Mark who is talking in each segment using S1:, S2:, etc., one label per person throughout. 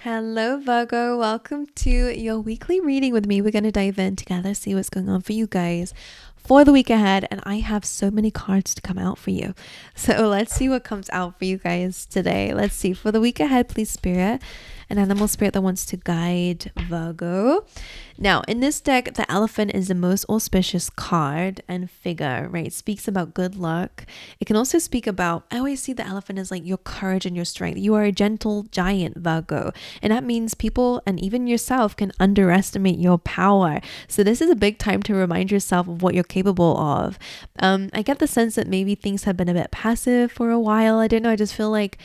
S1: Hello, Virgo. Welcome to your weekly reading with me. We're going to dive in together, see what's going on for you guys for the week ahead. And I have so many cards to come out for you. So let's see what comes out for you guys today. Let's see. For the week ahead, please, Spirit, an animal spirit that wants to guide Virgo. Now, in this deck, the elephant is the most auspicious card and figure, right? It speaks about good luck. It can also speak about, I always see the elephant as like your courage and your strength. You are a gentle giant, Virgo. And that means people and even yourself can underestimate your power. So this is a big time to remind yourself of what you're capable of. I get the sense that maybe things have been a bit passive for a while. I don't know. I just feel like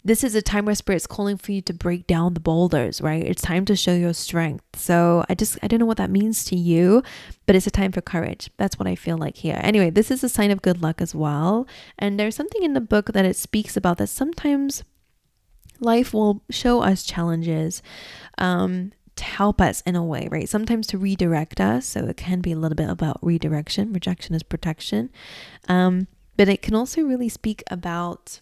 S1: this is a time where Spirit's calling for you to break down the boulders, right? It's time to show your strength. So I don't know what that means to you, but it's a time for courage. That's what I feel like here. Anyway, this is a sign of good luck as well. And there's something in the book that it speaks about that sometimes life will show us challenges to help us in a way, right? Sometimes to redirect us. So it can be a little bit about redirection. Rejection is protection. But it can also really speak about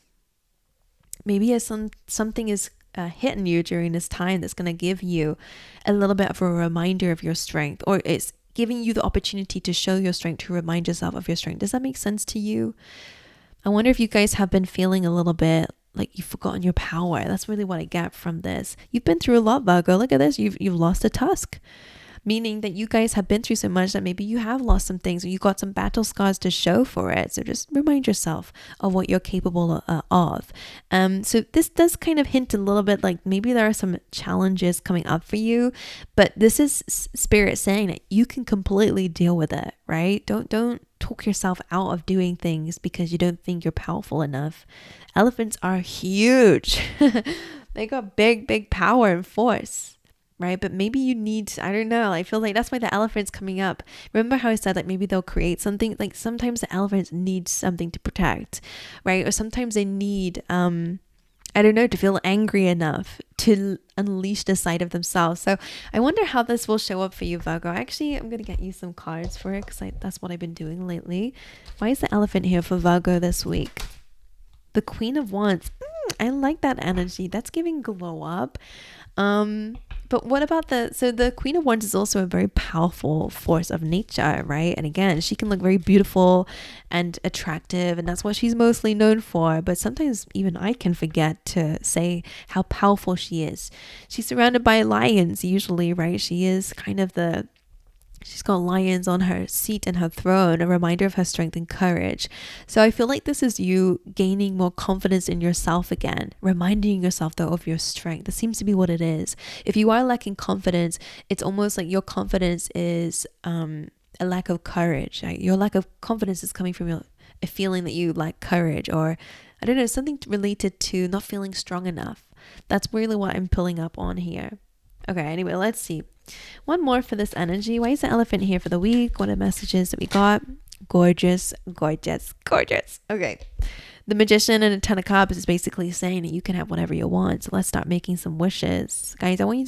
S1: maybe as something is hitting you during this time that's going to give you a little bit of a reminder of your strength, or it's giving you the opportunity to show your strength, to remind yourself of your strength. Does that make sense to you? I wonder if you guys have been feeling a little bit like you've forgotten your power. That's really what I get from this. You've been through a lot, Virgo. Look at this. You've lost a tusk. Meaning that you guys have been through so much that maybe you have lost some things or you got some battle scars to show for it. So just remind yourself of what you're capable of. So this does kind of hint a little bit like maybe there are some challenges coming up for you, but this is Spirit saying that you can completely deal with it, right? Don't talk yourself out of doing things because you don't think you're powerful enough. Elephants are huge. They got big power and force. Right? But maybe you need, I don't know, I feel like that's why the elephant's coming up. Remember how I said like maybe they'll create something, like sometimes the elephants need something to protect, right? Or sometimes they need, I don't know, to feel angry enough to unleash the side of themselves. So I wonder how this will show up for you, Virgo. Actually, I'm going to get you some cards for it because that's what I've been doing lately. Why is the elephant here for Virgo this week? The Queen of Wands. I like that energy. That's giving glow up. But what about the Queen of Wands is also a very powerful force of nature, right? And again, she can look very beautiful and attractive, and that's what she's mostly known for. But sometimes even I can forget to say how powerful she is. She's surrounded by lions usually, right? She is kind of she's got lions on her seat and her throne, a reminder of her strength and courage. So I feel like this is you gaining more confidence in yourself again, reminding yourself though of your strength. That seems to be what it is. If you are lacking confidence, it's almost like your confidence is a lack of courage. Right? Your lack of confidence is coming from a feeling that you lack courage, or I don't know, something related to not feeling strong enough. That's really what I'm pulling up on here. Okay, anyway, let's see. One more for this energy. Why is the elephant here for the week? What are messages that we got? Gorgeous. Okay. The Magician and the Ten of Cups is basically saying that you can have whatever you want. So let's start making some wishes. Guys, I want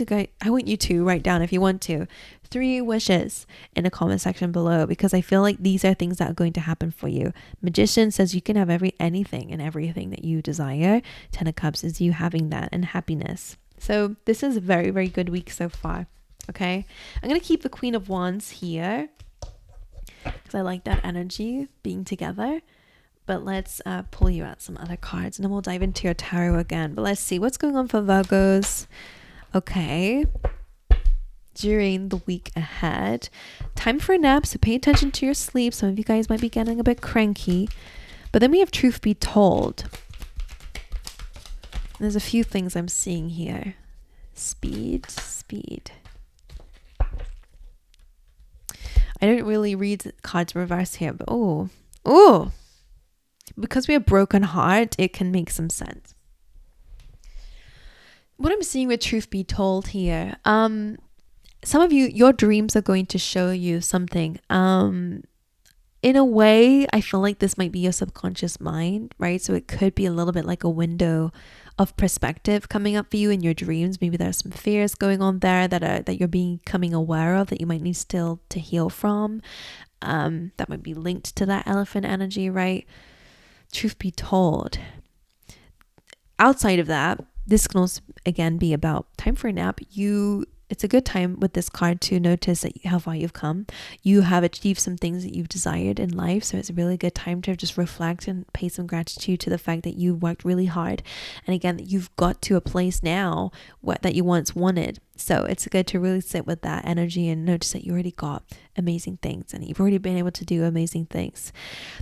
S1: you to write down, if you want to, 3 wishes in the comment section below, because I feel like these are things that are going to happen for you. Magician says you can have anything and everything that you desire. Ten of Cups is you having that and happiness. So this is a very, very good week so far. Okay, I'm going to keep the Queen of Wands here because I like that energy being together. But let's pull you out some other cards and then we'll dive into your tarot again. But let's see what's going on for Virgos. Okay, during the week ahead, time for a nap, so pay attention to your sleep. Some of you guys might be getting a bit cranky. But then we have Truth Be Told. There's a few things I'm seeing here. Speed. I don't really read cards reverse here, but oh, because we have broken heart, it can make some sense. What I'm seeing with Truth Be Told here, some of you, your dreams are going to show you something. In a way, I feel like this might be your subconscious mind, right? So it could be a little bit like a window of perspective coming up for you in your dreams. Maybe there's some fears going on there that you're becoming aware of that you might need still to heal from. That might be linked to that elephant energy, right? Truth be told, outside of that, this can also again be about time for a nap. It's a good time with this card to notice that how far you've come. You have achieved some things that you've desired in life. So it's a really good time to just reflect and pay some gratitude to the fact that you worked really hard. And again, that you've got to a place now that you once wanted. So it's good to really sit with that energy and notice that you already got amazing things and you've already been able to do amazing things.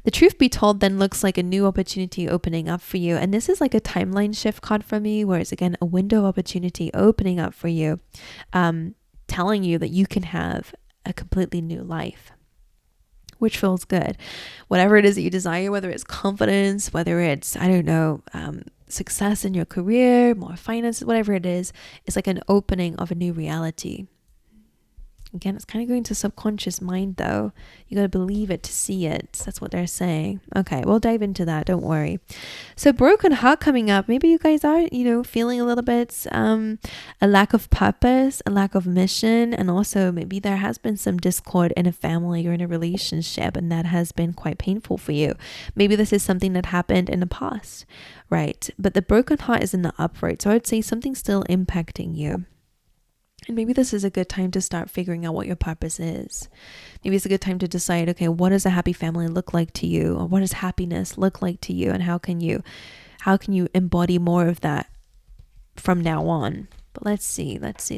S1: The truth be told then looks like a new opportunity opening up for you. And this is like a timeline shift card for me, where it's again a window of opportunity opening up for you, telling you that you can have a completely new life, which feels good. Whatever it is that you desire, whether it's confidence, whether it's, I don't know, success in your career, more finances, whatever it is, it's like an opening of a new reality. Again, it's kind of going to subconscious mind though. You got to believe it to see it. That's what they're saying. Okay, we'll dive into that. Don't worry. So broken heart coming up. Maybe you guys are, feeling a little bit a lack of purpose, a lack of mission. And also maybe there has been some discord in a family or in a relationship, and that has been quite painful for you. Maybe this is something that happened in the past, right? But the broken heart is in the upright. So I would say something's still impacting you. And maybe this is a good time to start figuring out what your purpose is. Maybe it's a good time to decide, okay, what does a happy family look like to you? Or what does happiness look like to you? And how can you embody more of that from now on? But let's see. Let's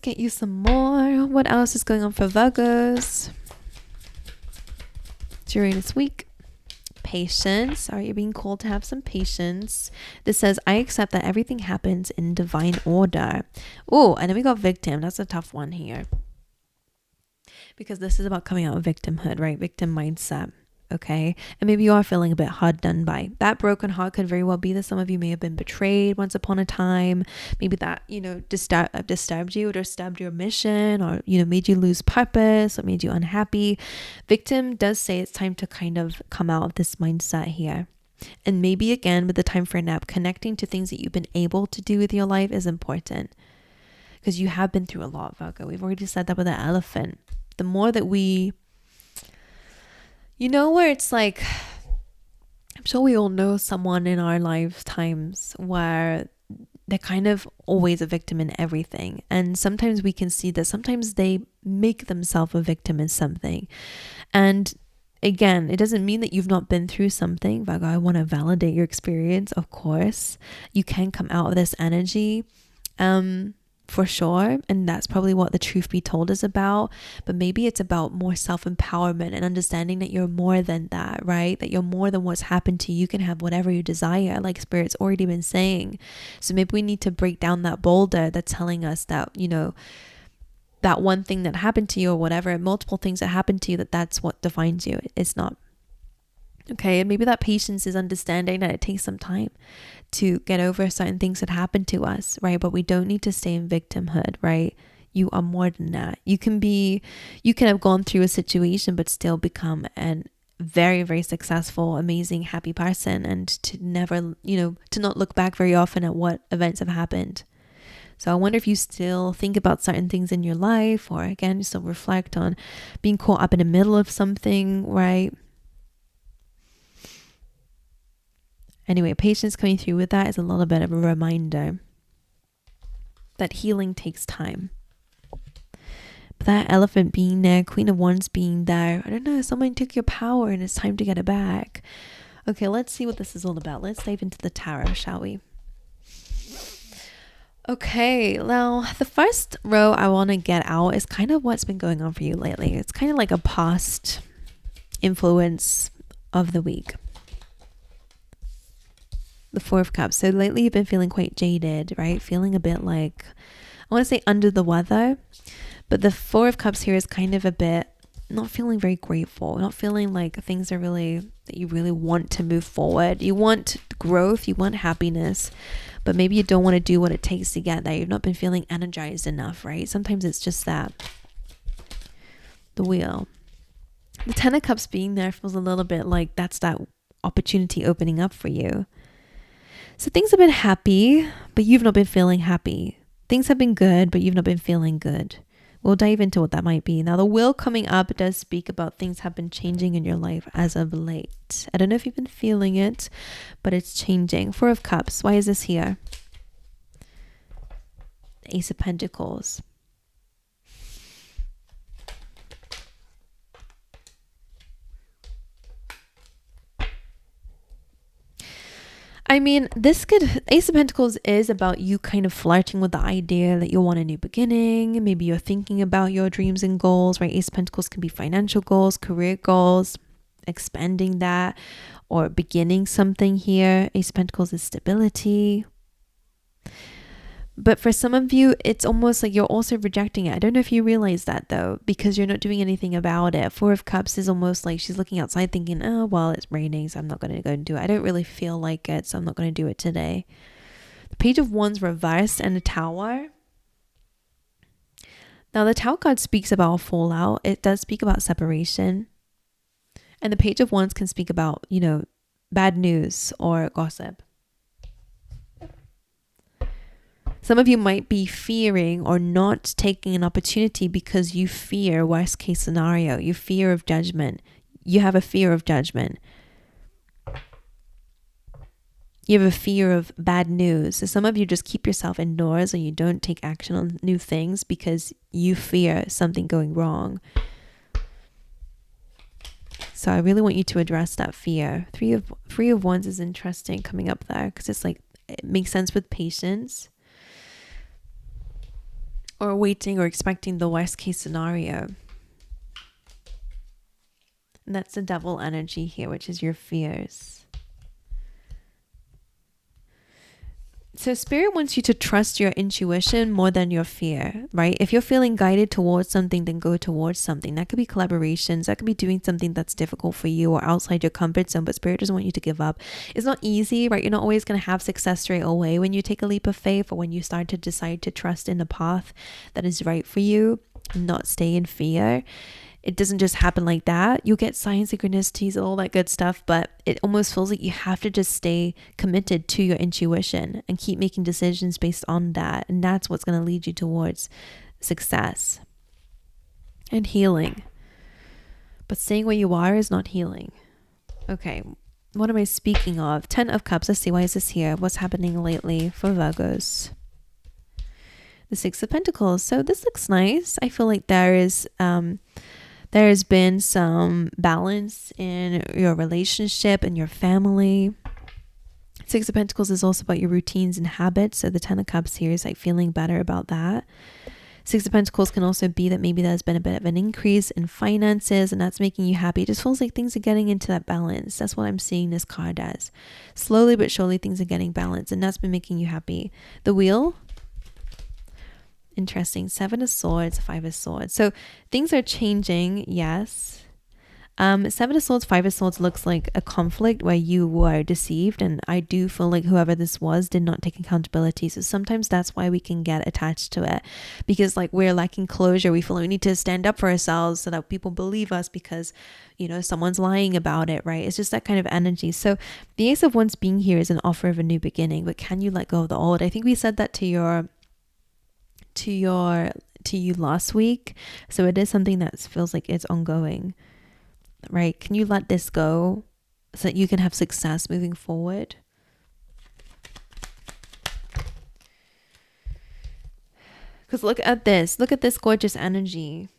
S1: get you some more. What else is going on for Virgos during this week? Patience. All right, you're being called to have some patience. This says, I accept that everything happens in divine order. Oh, and then we got victim. That's a tough one here, because this is about coming out of victimhood, right? Victim mindset. Okay. And maybe you are feeling a bit hard done by. That broken heart could very well be that some of you may have been betrayed once upon a time. Maybe that, disturbed you or disturbed your mission, or, made you lose purpose or made you unhappy. Victim does say it's time to kind of come out of this mindset here. And maybe again, with the time for a nap, connecting to things that you've been able to do with your life is important, because you have been through a lot, Virgo. We've already said that with the elephant. The more that we, where it's like, I'm sure we all know someone in our lifetimes where they're kind of always a victim in everything. And sometimes we can see that sometimes they make themselves a victim in something. And again, it doesn't mean that you've not been through something. Virgo, I want to validate your experience. Of course, you can come out of this energy. For sure. And that's probably what the truth be told is about. But maybe it's about more self-empowerment and understanding that you're more than that, right? That you're more than what's happened to you. You can have whatever you desire, like Spirit's already been saying. So maybe we need to break down that boulder that's telling us that, that one thing that happened to you or whatever, multiple things that happened to you, that's what defines you. It's not. Okay, and maybe that patience is understanding that it takes some time to get over certain things that happen to us, right? But we don't need to stay in victimhood, right? You are more than that. You can have gone through a situation, but still become an very, very successful, amazing, happy person, and to never, to not look back very often at what events have happened. So I wonder if you still think about certain things in your life, or again, you still reflect on being caught up in the middle of something, right? Anyway, patience coming through with that is a little bit of a reminder that healing takes time. But that elephant being there, Queen of Wands being there, I don't know, someone took your power and it's time to get it back. Okay, let's see what this is all about. Let's dive into the tarot, shall we? Okay, now the first row I want to get out is kind of what's been going on for you lately. It's kind of like a past influence of the week. The Four of Cups. So lately you've been feeling quite jaded, right? Feeling a bit like, I want to say under the weather, but the Four of Cups here is kind of a bit not feeling very grateful, not feeling like things are really, that you really want to move forward. You want growth, you want happiness, but maybe you don't want to do what it takes to get there. You've not been feeling energized enough, right? Sometimes it's just that. The Wheel. The Ten of Cups being there feels a little bit like that's that opportunity opening up for you. So things have been happy, but you've not been feeling happy. Things have been good, but you've not been feeling good. We'll dive into what that might be. Now, the wheel coming up does speak about things have been changing in your life as of late. I don't know if you've been feeling it, but it's changing. Four of Cups. Why is this here? Ace of Pentacles. I mean, Ace of Pentacles is about you kind of flirting with the idea that you want a new beginning. Maybe you're thinking about your dreams and goals, right? Ace of Pentacles can be financial goals, career goals, expanding that, or beginning something here. Ace of Pentacles is stability. But for some of you, it's almost like you're also rejecting it. I don't know if you realize that though, because you're not doing anything about it. Four of Cups is almost like she's looking outside thinking, oh, well, it's raining, so I'm not going to go and do it. I don't really feel like it, so I'm not going to do it today. The Page of Wands reversed and the Tower. Now, the Tower card speaks about a fallout. It does speak about separation. And the Page of Wands can speak about, bad news or gossip. Some of you might be fearing or not taking an opportunity because you fear worst case scenario. You fear of judgment. You have a fear of judgment. You have a fear of bad news. So some of you just keep yourself indoors and you don't take action on new things because you fear something going wrong. So I really want you to address that fear. Three of Wands is interesting coming up there because it's like, it makes sense with patience. Or waiting or expecting the worst case scenario. And that's the Devil energy here, which is your fears. So Spirit wants you to trust your intuition more than your fear, right? If you're feeling guided towards something, then go towards something. That could be collaborations. That could be doing something that's difficult for you or outside your comfort zone, but Spirit doesn't want you to give up. It's not easy, right? You're not always going to have success straight away when you take a leap of faith or when you start to decide to trust in the path that is right for you and not stay in fear. It doesn't just happen like that. You'll get signs, synchronicities, all that good stuff, but it almost feels like you have to just stay committed to your intuition and keep making decisions based on that. And that's what's going to lead you towards success and healing. But staying where you are is not healing. Okay, what am I speaking of? 10 of Cups. Let's see, why is this here? What's happening lately for Virgos? The 6 of Pentacles. So this looks nice. I feel like there's been some balance in your relationship and your family. 6 of Pentacles is also about your routines and habits. So the 10 of Cups here is like feeling better about that. 6 of Pentacles can also be that maybe there's been a bit of an increase in finances and that's making you happy. It just feels like things are getting into that balance. That's what I'm seeing this card as. Slowly but surely things are getting balanced and that's been making you happy. The Wheel. Interesting. 7 of Swords, 5 of Swords. So things are changing, yes. 7 of Swords, 5 of Swords looks like a conflict where you were deceived, and I do feel like whoever this was did not take accountability. So sometimes that's why we can get attached to it, because like we're lacking closure. We feel like we need to stand up for ourselves so that people believe us because someone's lying about it, right? It's just that kind of energy. So the Ace of Wands being here is an offer of a new beginning, but can you let go of the old? I think we said that to you last week. So it is something that feels like it's ongoing, right? Can you let this go so that you can have success moving forward? Because look at this gorgeous energy.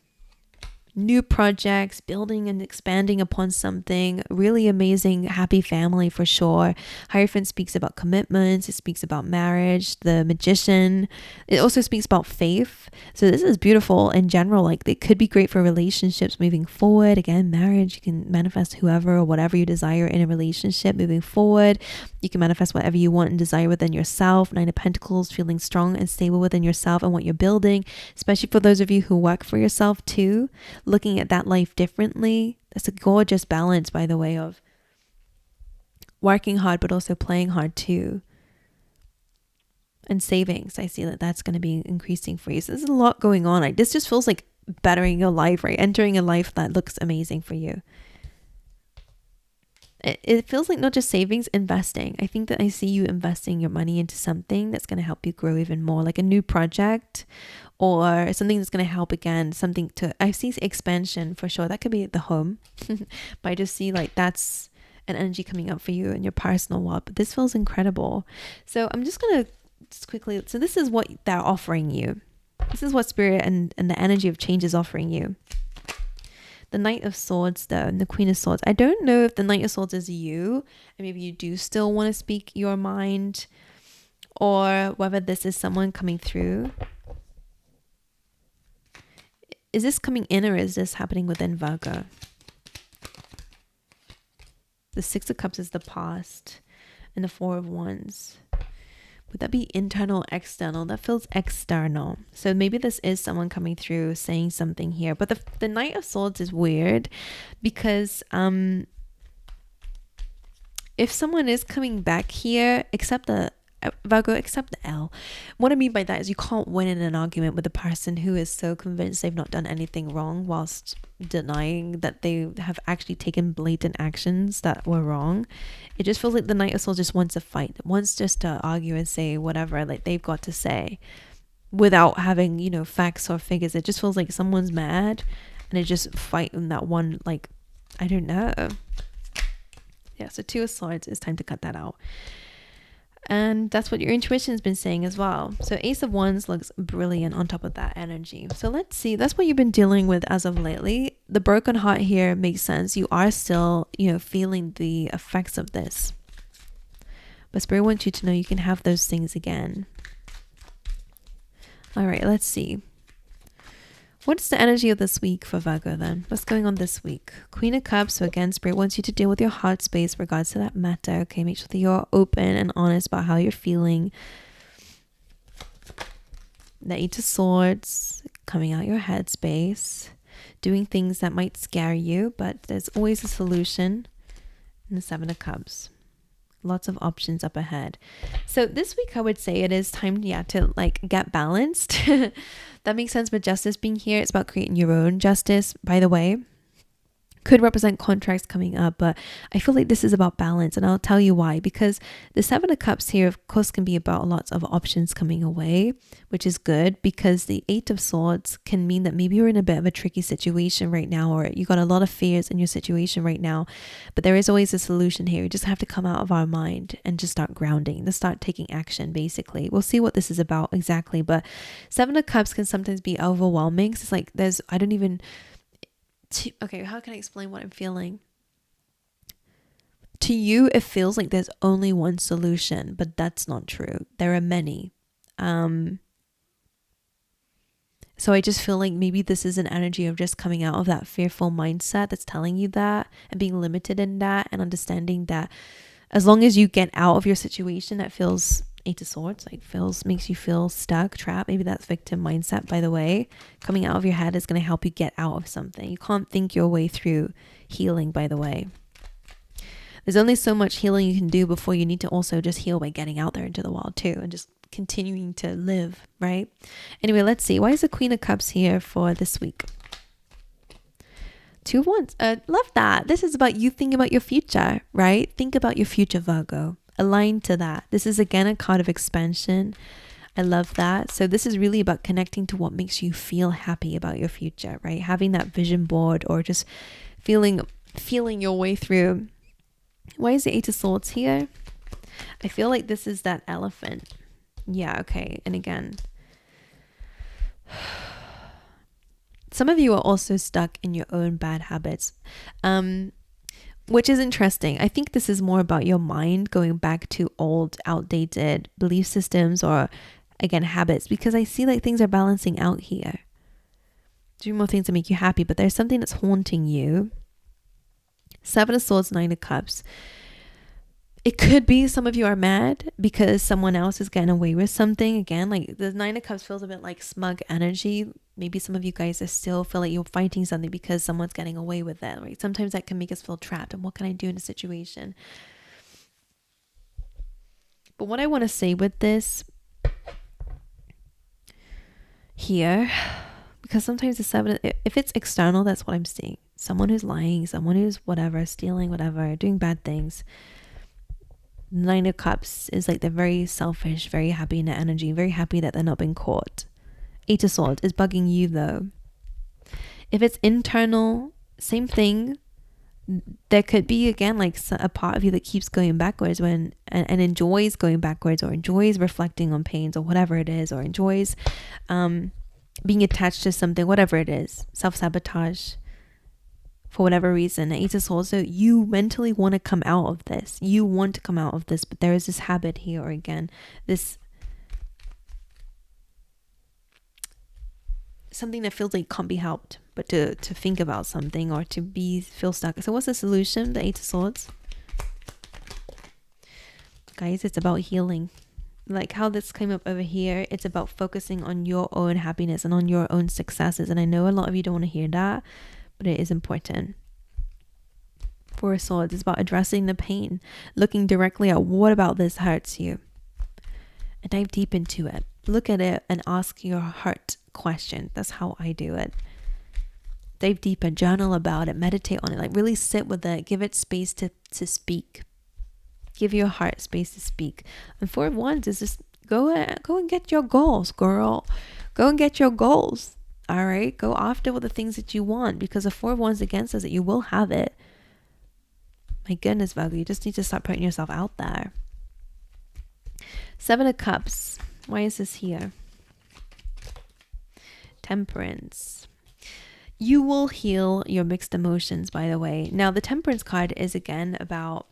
S1: New projects, building and expanding upon something, really amazing, happy family for sure. Hierophant speaks about commitments. It speaks about marriage. The Magician, it also speaks about faith. So this is beautiful in general. Like it could be great for relationships moving forward. Again, marriage, you can manifest whoever or whatever you desire in a relationship moving forward. You can manifest whatever you want and desire within yourself. 9 of Pentacles, feeling strong and stable within yourself and what you're building, especially for those of you who work for yourself too. Looking at that life differently. That's a gorgeous balance, by the way, of working hard but also playing hard too. And savings, I see that that's going to be increasing for you. So there's a lot going on. This just feels like bettering your life, right? Entering a life that looks amazing for you. It feels like not just savings, investing. I think that I see you investing your money into something that's going to help you grow even more, like a new project or something that's going to help again, something to, I see expansion for sure. That could be the home, but I just see like that's an energy coming up for you in your personal world. But this feels incredible. So I'm just going to just quickly, so this is what they're offering you. This is what spirit and the energy of change is offering you. The Knight of Swords though, and the Queen of Swords. I don't know if the Knight of Swords is you, and maybe you do still want to speak your mind, or whether this is someone coming through. Is this coming in, or is this happening within Virgo? The Six of Cups is the past, and the Four of Wands. Would that be internal or external? That feels external. So maybe this is someone coming through saying something here. But the Knight of Swords is weird because if someone is coming back here, except the Virgo, except the L. What I mean by that is you can't win in an argument with a person who is so convinced they've not done anything wrong whilst denying that they have actually taken blatant actions that were wrong. It just feels like the Knight of Swords just wants to fight, wants just to argue and say whatever like they've got to say without having, you know, facts or figures. It just feels like someone's mad and they just fight in that one, like, I don't know. Yeah, so Two of Swords, it's time to cut that out. And that's what your intuition's been saying as well. So Ace of Wands looks brilliant on top of that energy. So let's see. That's what you've been dealing with as of lately. The broken heart here makes sense. You are still, you know, feeling the effects of this. But Spirit wants you to know you can have those things again. All right, let's see. What's the energy of this week for Virgo then? What's going on this week? Queen of Cups. So again, Spirit wants you to deal with your heart space regards to that matter. Okay, make sure that you're open and honest about how you're feeling. The Eight of Swords, coming out your head space. Doing things that might scare you, but there's always a solution. And the Seven of Cups. Lots of options up ahead. So this week I would say it is time, to like get balanced. That makes sense with justice being here. It's about creating your own justice, by the way. Could represent contracts coming up, but I feel like this is about balance, and I'll tell you why. Because the Seven of Cups here, of course, can be about lots of options coming away, which is good, because the Eight of Swords can mean that maybe you're in a bit of a tricky situation right now, or you got a lot of fears in your situation right now, but there is always a solution here. We just have to come out of our mind and just start grounding, to start taking action, basically. We'll see what this is about exactly, but Seven of Cups can sometimes be overwhelming. So it's like okay, how can I explain what I'm feeling? To you, it feels like there's only one solution, but that's not true. There are many. So I just feel like maybe this is an energy of just coming out of that fearful mindset that's telling you that, and being limited in that, and understanding that as long as you get out of your situation that feels Eight of Swords, makes you feel stuck, trapped. Maybe that's victim mindset, by the way. Coming out of your head is going to help you get out of something. You can't think your way through healing, by the way. There's only so much healing you can do before you need to also just heal by getting out there into the world too, and just continuing to live, right? Anyway, let's see. Why is the Queen of Cups here for this week? Two of Wands. Love that. This is about you thinking about your future, right? Think about your future, Virgo. Align to that. This is again a card of expansion. I love that. So this is really about connecting to what makes you feel happy about your future, right? Having that vision board, or just feeling your way through. Why is the Eight of Swords here? I feel like this is that elephant. Yeah, okay. And again, some of you are also stuck in your own bad habits. Which is interesting. I think this is more about your mind going back to old, outdated belief systems, or again, habits, because I see like things are balancing out here. Do more things to make you happy, but there's something that's haunting you. Seven of Swords, Nine of Cups. It could be some of you are mad because someone else is getting away with something. Again, like the Nine of Cups feels a bit like smug energy. Maybe some of you guys are still feel like you're fighting something because someone's getting away with it, right? Sometimes that can make us feel trapped. And what can I do in a situation? But what I want to say with this here, because sometimes the seven, if it's external, that's what I'm seeing. Someone who's lying, someone who's whatever, stealing, whatever, doing bad things. Nine of Cups is like they're very selfish, very happy in their energy, very happy that they're not being caught. Eight of Swords is bugging you though. If it's internal, same thing. There could be, again, like a part of you that keeps going backwards and enjoys going backwards, or enjoys reflecting on pains or whatever it is, or enjoys being attached to something, whatever it is, self-sabotage for whatever reason. Eight of Swords, so you mentally want to come out of this. You want to come out of this, but there is this habit here, or again, this something that feels like can't be helped, but to think about something, or to feel stuck. So what's the solution? The Eight of Swords. Guys, it's about healing. Like how this came up over here, it's about focusing on your own happiness and on your own successes. And I know a lot of you don't want to hear that, but it is important. Four of Swords is about addressing the pain, looking directly at what about this hurts you, and dive deep into it. Look at it and ask your heart question. That's how I do it. Dive deep and journal about it, meditate on it, like really sit with it, give it space to speak. Give your heart space to speak. And Four of Wands is just go and get your goals, girl. Go and get your goals. All right, go after with the things that you want, because the Four of Wands again says that you will have it. My goodness, Virgo, you just need to start putting yourself out there. Seven of Cups. Why is this here? Temperance. You will heal your mixed emotions, by the way. Now, the Temperance card is again about,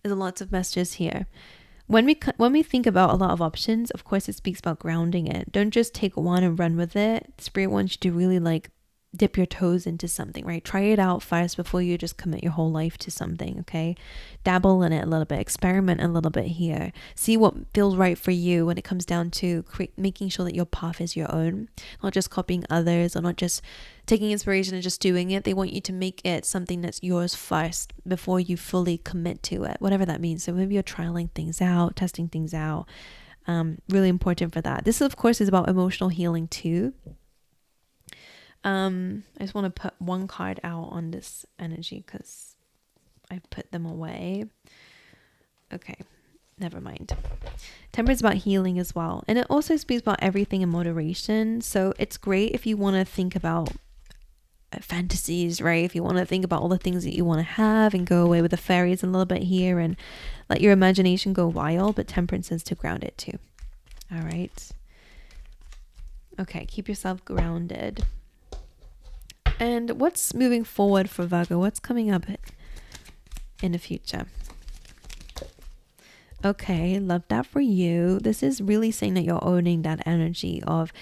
S1: there's lots of messages here. When we think about a lot of options, of course, it speaks about grounding it. Don't just take one and run with it. Spirit wants you to really like dip your toes into something, right? Try it out first before you just commit your whole life to something, okay? Dabble in it a little bit, experiment a little bit here. See what feels right for you when it comes down to making sure that your path is your own, not just copying others, or not just taking inspiration and just doing it. They want you to make it something that's yours first before you fully commit to it, whatever that means. So maybe you're trialing things out, testing things out. Really important for that. This, of course, is about emotional healing too. I just want to put one card out on this energy because I put them away. Okay, never mind. Temperance is about healing as well. And it also speaks about everything in moderation. So it's great if you want to think about fantasies, right? If you want to think about all the things that you want to have and go away with the fairies a little bit here and let your imagination go wild. But temperance is to ground it too. All right. Okay, keep yourself grounded. And what's moving forward for Virgo? What's coming up in the future? Okay, love that for you. This is really saying that you're owning that energy of,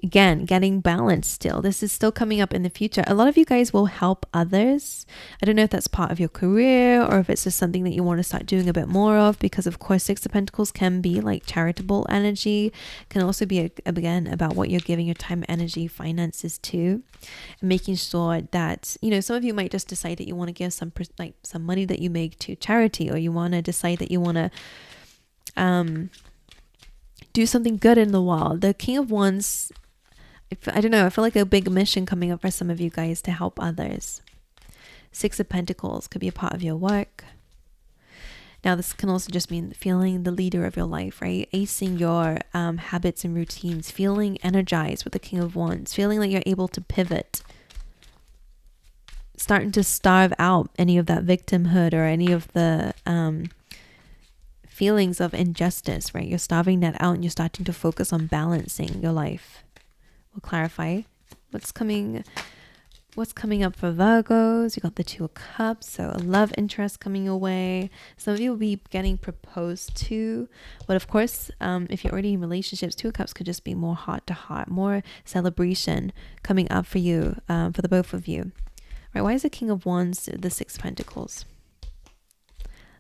S1: again, getting balanced still. This is still coming up in the future. A lot of you guys will help others. I don't know if that's part of your career or if it's just something that you want to start doing a bit more of, because of course Six of Pentacles can be like charitable energy, can also be again about what you're giving your time, energy, finances to, and making sure that, you know, some of you might just decide that you want to give some money that you make to charity, or you want to decide that you want to do something good in the world. The King of Wands, I don't know, I feel like a big mission coming up for some of you guys to help others. Six of Pentacles could be a part of your work. Now, this can also just mean feeling the leader of your life, right? Acing your habits and routines, feeling energized with the King of Wands, feeling like you're able to pivot, starting to starve out any of that victimhood or any of the feelings of injustice, right? You're starving that out and you're starting to focus on balancing your life. We'll clarify what's coming up for Virgos. You got the Two of Cups, so a love interest coming away. Some of you will be getting proposed to, but of course, if you're already in relationships, Two of Cups could just be more heart to heart, more celebration coming up for you, for the both of you. Right? Why is the King of Wands the Six of Pentacles?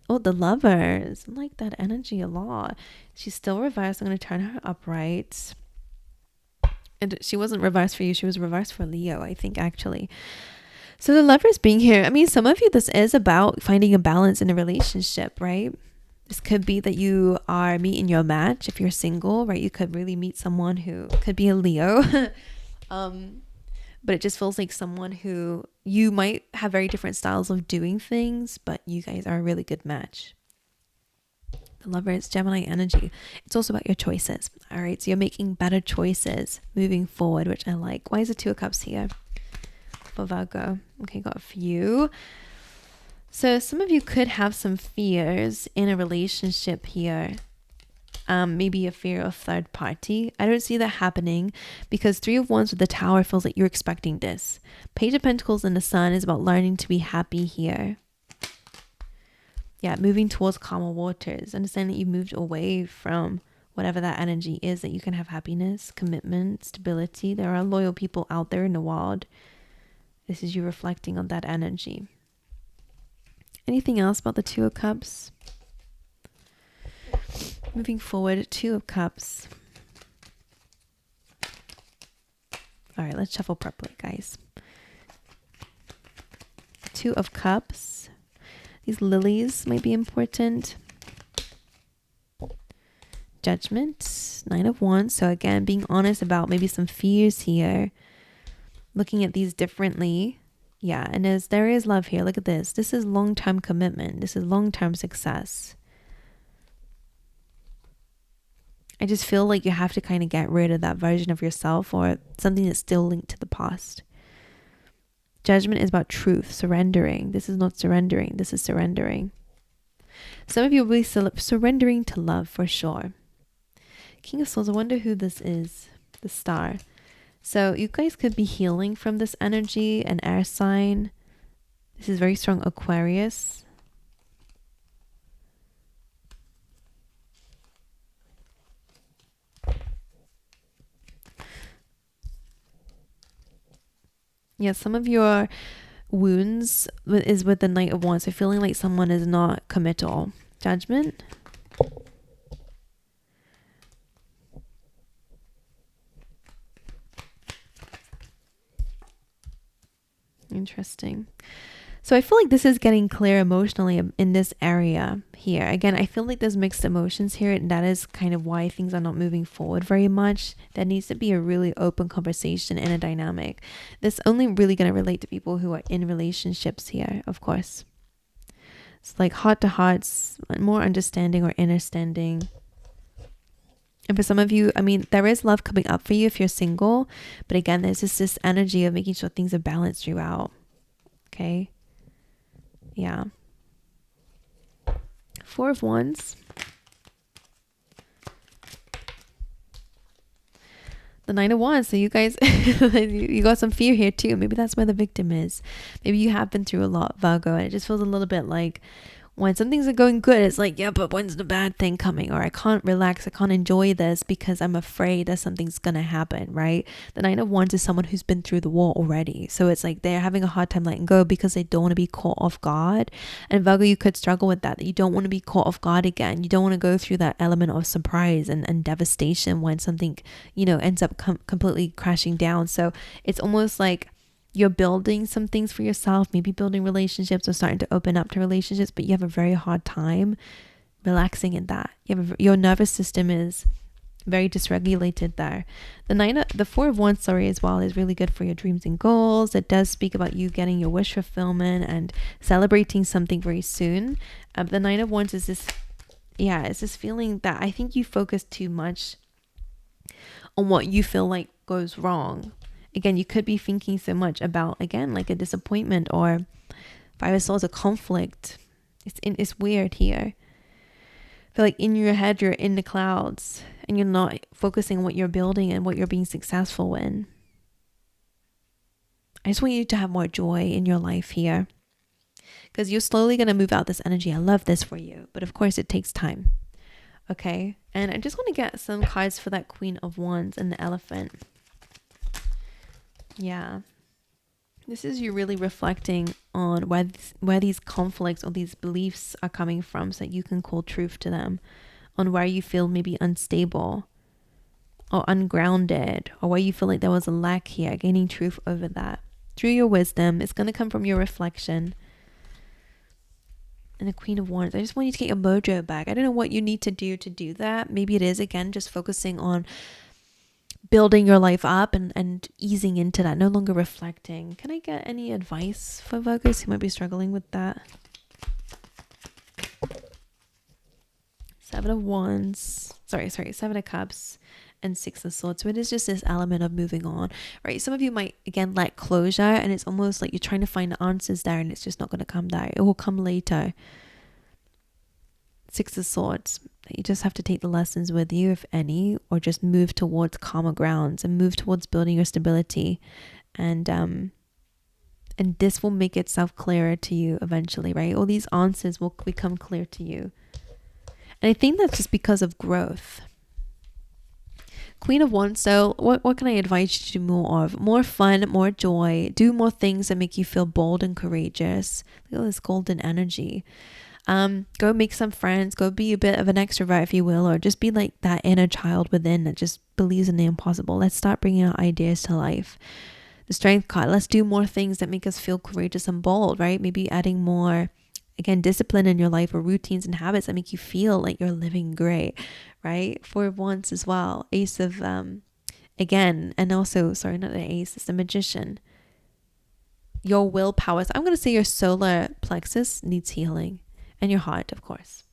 S1: Oh, the Lovers. I like that energy a lot. She's still reversed. I'm going to turn her upright. And she wasn't reversed for you. She was reversed for Leo, I think, actually. So the Lovers being here, I mean, some of you, this is about finding a balance in a relationship, right? This could be that you are meeting your match. If you're single, right? You could really meet someone who could be a Leo. But it just feels like someone who you might have very different styles of doing things, but you guys are a really good match. The Lovers, Gemini energy. It's also about your choices. All right, so you're making better choices moving forward, which I like. Why is the Two of Cups here for Virgo? Okay, got a few. So some of you could have some fears in a relationship here. Maybe a fear of third party. I don't see that happening because Three of Wands with the Tower feels like you're expecting this. Page of Pentacles and the Sun is about learning to be happy here. Yeah, moving towards calmer waters. Understand that you've moved away from whatever that energy is, that you can have happiness, commitment, stability. There are loyal people out there in the world. This is you reflecting on that energy. Anything else about the Two of Cups? Moving forward, Two of Cups. All right, let's shuffle properly, guys. Two of Cups. These lilies might be important. Judgment, Nine of Wands. So again, being honest about maybe some fears here. Looking at these differently. Yeah, and there is love here. Look at this. This is long-term commitment. This is long-term success. I just feel like you have to kind of get rid of that version of yourself or something that's still linked to the past. Judgment is about truth, surrendering. This is not surrendering. This is surrendering. Some of you will be surrendering to love for sure. King of Swords, I wonder who this is. The Star. So you guys could be healing from this energy, an air sign. This is very strong Aquarius. Yeah, some of your wounds is with the Knight of Wands. So feeling like someone is not committal. Judgment. Interesting. So I feel like this is getting clear emotionally in this area here. Again, I feel like there's mixed emotions here, and that is kind of why things are not moving forward very much. There needs to be a really open conversation and a dynamic. This only really going to relate to people who are in relationships here, of course. It's like heart to hearts, more understanding or understanding. And for some of you, I mean, there is love coming up for you if you're single. But again, there's just this energy of making sure things are balanced throughout. Okay. Yeah. Four of Wands. The Nine of Wands. So you guys, you got some fear here too. Maybe that's where the victim is. Maybe you have been through a lot, Virgo. And it just feels a little bit like when some things are going good, it's like, yeah, but when's the bad thing coming? Or I can't relax, I can't enjoy this because I'm afraid that something's gonna happen, right? The Nine of Wands is someone who's been through the war already. So it's like they're having a hard time letting go because they don't want to be caught off guard. And Virgo, you could struggle with that you don't want to be caught off guard again. You don't want to go through that element of surprise and devastation when something, you know, ends up completely crashing down. So it's almost like you're building some things for yourself, maybe building relationships or starting to open up to relationships, but you have a very hard time relaxing in that. Your nervous system is very dysregulated there. The Four of Wands, as well, is really good for your dreams and goals. It does speak about you getting your wish fulfillment and celebrating something very soon. The Nine of Wands is this, it's this feeling that I think you focus too much on what you feel like goes wrong. Again, you could be thinking so much about, again, like a disappointment or Five of Swords, a conflict. It's weird here. I feel like in your head, you're in the clouds and you're not focusing on what you're building and what you're being successful in. I just want you to have more joy in your life here because you're slowly going to move out this energy. I love this for you. But of course, it takes time. Okay. And I just want to get some cards for that Queen of Wands and the Elephant. Yeah, this is you really reflecting on where these conflicts or these beliefs are coming from so that you can call truth to them, on where you feel maybe unstable or ungrounded or where you feel like there was a lack here, gaining truth over that. Through your wisdom, it's going to come from your reflection. And the Queen of Wands, I just want you to get your mojo back. I don't know what you need to do that. Maybe it is, again, just focusing on building your life up and easing into that, no longer reflecting. Can I get any advice for Virgos who might be struggling with that? Seven of Wands, Seven of Cups and Six of Swords. So it is just this element of moving on, right? Some of you might, again, lack closure, and it's almost like you're trying to find the answers there and it's just not going to come there. It will come later. Six of Swords. You just have to take the lessons with you, if any, or just move towards calmer grounds and move towards building your stability. And this will make itself clearer to you eventually, right? All these answers will become clear to you. And I think that's just because of growth. Queen of Wands. So what can I advise you to do more of? More fun, more joy. Do more things that make you feel bold and courageous. Look at this golden energy. Go make some friends. Go be a bit of an extrovert, if you will, or just be like that inner child within that just believes in the impossible. Let's start bringing our ideas to life. The Strength card. Let's do more things that make us feel courageous and bold, right? Maybe adding more, again, discipline in your life, or routines and habits that make you feel like you're living great, right? Four of Wands as well. Ace of, again, and also, sorry, not the Ace, it's the Magician. Your willpower. So I'm going to say your solar plexus needs healing, and your heart, of course.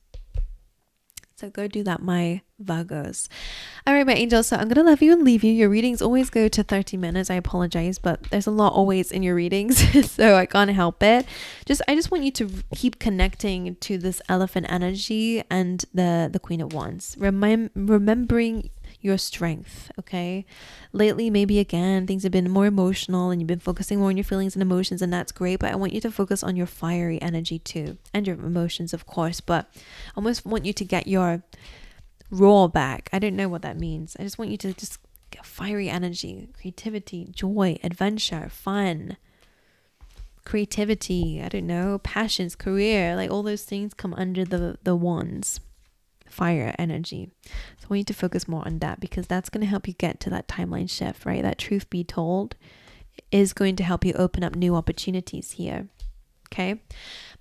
S1: So go do that, my Virgos. All right, my angels. So I'm going to love you and leave you. Your readings always go to 30 minutes. I apologize, but there's a lot always in your readings. So I can't help it. I just want you to keep connecting to this elephant energy and the Queen of Wands. Remembering your strength, okay? Lately, maybe again, things have been more emotional and you've been focusing more on your feelings and emotions, and that's great, but I want you to focus on your fiery energy too, and your emotions, of course, but I almost want you to get your raw back. I don't know what that means. I just want you to just get fiery energy, creativity, joy, adventure, fun, creativity, I don't know, passions, career, like all those things come under the wands. Fire energy. So I want you to focus more on that, because that's going to help you get to that timeline shift, right? That truth be told is going to help you open up new opportunities here. Okay,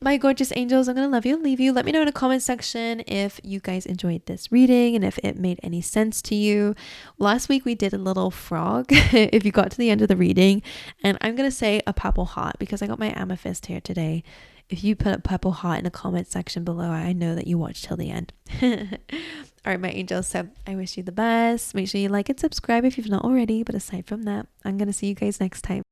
S1: my gorgeous angels, I'm going to love you and leave you. Let me know in the comment section if you guys enjoyed this reading and if it made any sense to you. Last week we did a little frog if you got to the end of the reading, and I'm going to say a purple heart because I got my amethyst here today. If you put a purple heart in the comment section below, I know that you watched till the end. All right, my angels. So I wish you the best. Make sure you like and subscribe if you've not already. But aside from that, I'm going to see you guys next time.